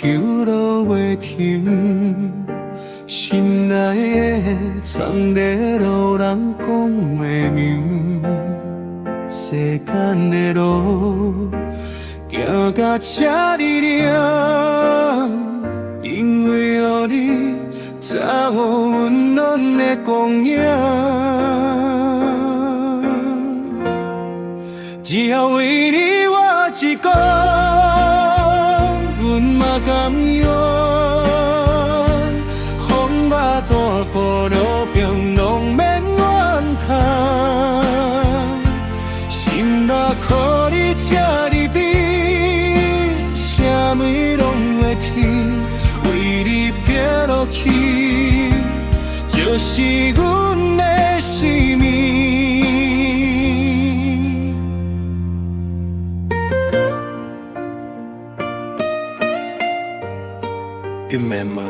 抽落袂停，心内的藏在路人讲的名。世间的路行到这里了，因为有你，才有温暖的光影。只要为你我一个，阮嘛甘愿。风把大雨路边拢免怨叹，心若靠你这里比，啥物拢会去，为你拼落去，就是阮的生命。你免问，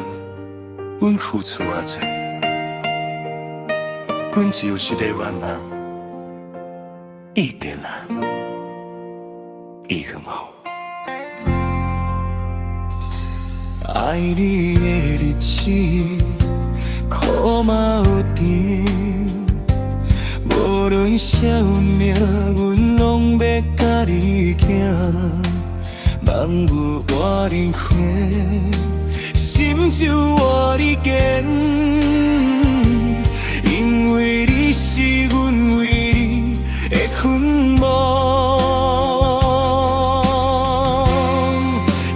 阮付出偌济，阮只有一个愿望，一定啊，伊很好。爱你的日子，苦嘛有甜，无论啥运命，阮拢要甲你行，万物我认可。心就我的坚，因为你是阮唯一的捆绑。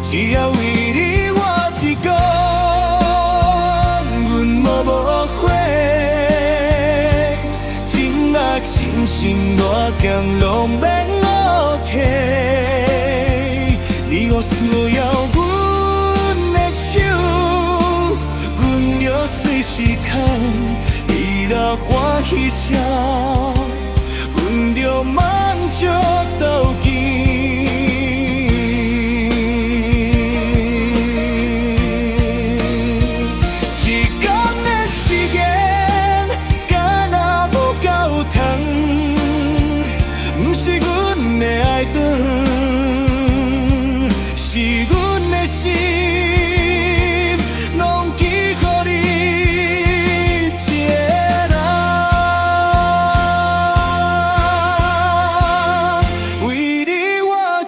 只要为你我一个，阮无悔。情若深深大强，拢免我提。你我需要阮。随时间，你若欢喜笑，阮就满足斗阵。一天的时间，敢若无够长，不是阮的爱长，是阮的心。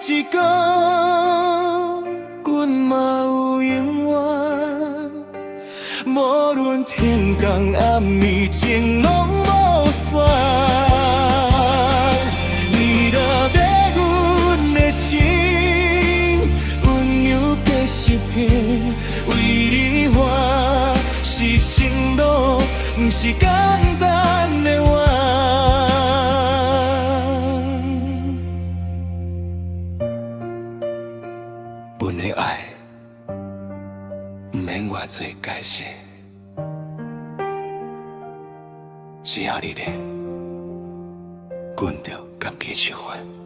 一个，阮嘛有永远，无论天光暗暝，情拢无散。你若要阮的心，温柔继续骗，为你我是承诺，不是简单的话。阮的爱，不免偌多解释，只要你咧，阮就甘去收返。